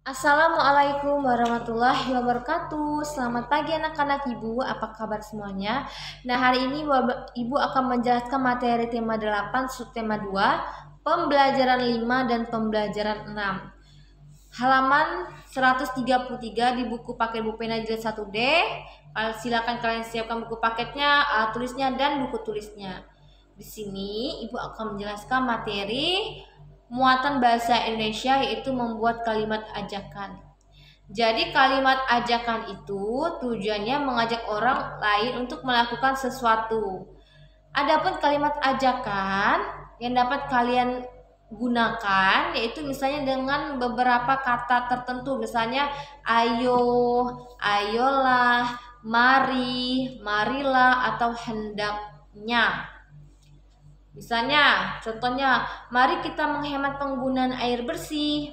Assalamualaikum warahmatullahi wabarakatuh. Selamat pagi anak-anak ibu, apa kabar semuanya? Nah, hari ini ibu akan menjelaskan materi tema 8, subtema 2, pembelajaran 5 dan pembelajaran 6. Halaman 133 di buku paket buku pena jilid 1D. Silakan kalian siapkan buku paketnya, alat tulisnya dan buku tulisnya. Di sini ibu akan menjelaskan materi muatan bahasa Indonesia, yaitu membuat kalimat ajakan. Jadi kalimat ajakan itu tujuannya mengajak orang lain untuk melakukan sesuatu. Adapun kalimat ajakan yang dapat kalian gunakan yaitu misalnya dengan beberapa kata tertentu, misalnya ayo, ayolah, mari, marilah, atau hendaknya. Misalnya, contohnya, mari kita menghemat penggunaan air bersih.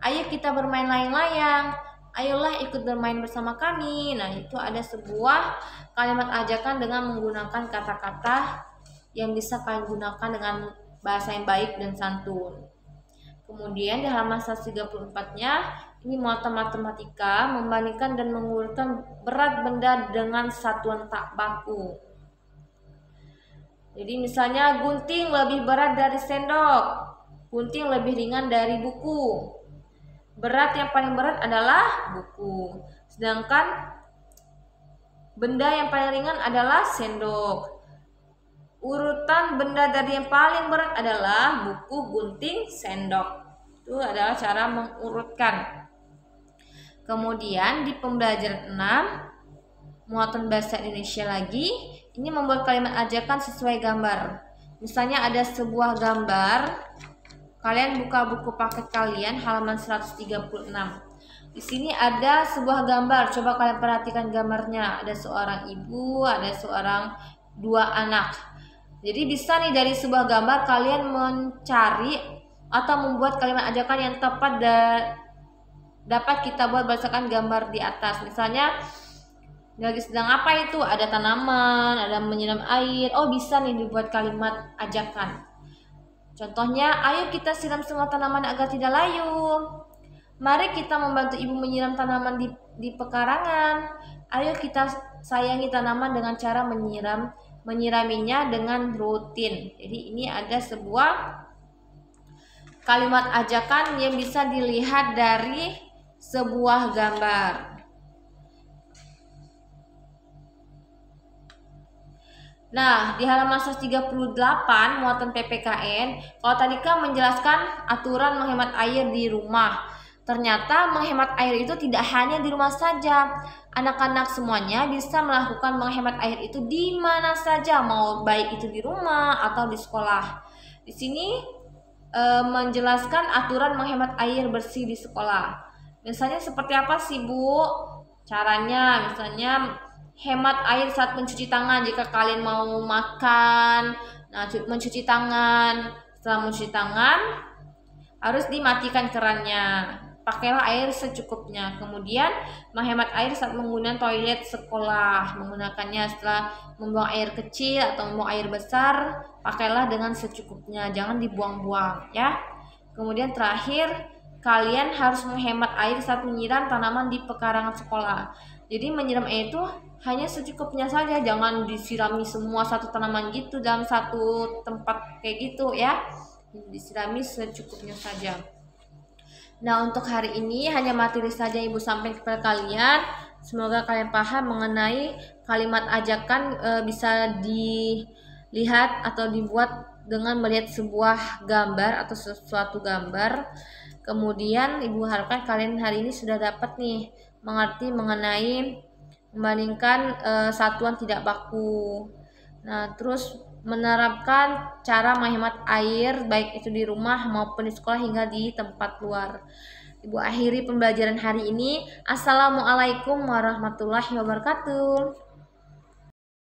Ayo kita bermain layang-layang. Ayolah ikut bermain bersama kami. Nah, itu ada sebuah kalimat ajakan dengan menggunakan kata-kata yang bisa kalian gunakan dengan bahasa yang baik dan santun. Kemudian di halaman 134-nya, ini muatan matematika, membandingkan dan mengurutkan berat benda dengan satuan tak baku. Jadi misalnya gunting lebih berat dari sendok, gunting lebih ringan dari buku. Berat yang paling berat adalah buku, sedangkan benda yang paling ringan adalah sendok. Urutan benda dari yang paling berat adalah buku, gunting, sendok. Itu adalah cara mengurutkan. Kemudian di pembelajaran 6, muatan bahasa Indonesia lagi, ini membuat kalimat ajakan sesuai gambar. Misalnya ada sebuah gambar, kalian buka buku paket kalian halaman 136. Di sini ada sebuah gambar, coba kalian perhatikan gambarnya. Ada seorang ibu, ada dua anak. Jadi bisa nih dari sebuah gambar kalian mencari atau membuat kalimat ajakan yang tepat dapat kita buat berdasarkan gambar di atas. Misalnya lagi sedang apa itu? Ada tanaman, ada menyiram air. Oh, bisa nih dibuat kalimat ajakan. Contohnya, ayo kita siram semua tanaman agar tidak layu. Mari kita membantu ibu menyiram tanaman di pekarangan. Ayo kita sayangi tanaman dengan cara menyiraminya dengan rutin. Jadi ini ada sebuah kalimat ajakan yang bisa dilihat dari sebuah gambar. Nah, di halaman 138 muatan PPKN, kalau tadi kan menjelaskan aturan menghemat air di rumah. Ternyata menghemat air itu tidak hanya di rumah saja. Anak-anak semuanya bisa melakukan menghemat air itu di mana saja, mau baik itu di rumah atau di sekolah. Di sini menjelaskan aturan menghemat air bersih di sekolah. Misalnya seperti apa sih, Bu? Caranya misalnya hemat air saat mencuci tangan jika kalian mau makan. Nah, mencuci tangan, setelah mencuci tangan harus dimatikan kerannya. Pakailah air secukupnya. Kemudian menghemat air saat menggunakan toilet sekolah. Menggunakannya setelah membuang air kecil atau membuang air besar, pakailah dengan secukupnya. Jangan dibuang-buang ya. Kemudian terakhir, kalian harus menghemat air saat menyiram tanaman di pekarangan sekolah. Jadi menyiram air itu hanya secukupnya saja, jangan disirami semua satu tanaman gitu dalam satu tempat kayak gitu ya. Disirami secukupnya saja. Nah, untuk hari ini hanya materi saja Ibu sampaikan kepada kalian. Semoga kalian paham mengenai kalimat ajakan bisa dilihat atau dibuat dengan melihat sebuah gambar atau sesuatu gambar. Kemudian Ibu harapkan kalian hari ini sudah dapat nih mengerti mengenai membandingkan satuan tidak baku. Nah, terus menerapkan cara menghemat air baik itu di rumah maupun di sekolah hingga di tempat luar. Ibu akhiri pembelajaran hari ini. Assalamualaikum warahmatullahi wabarakatuh.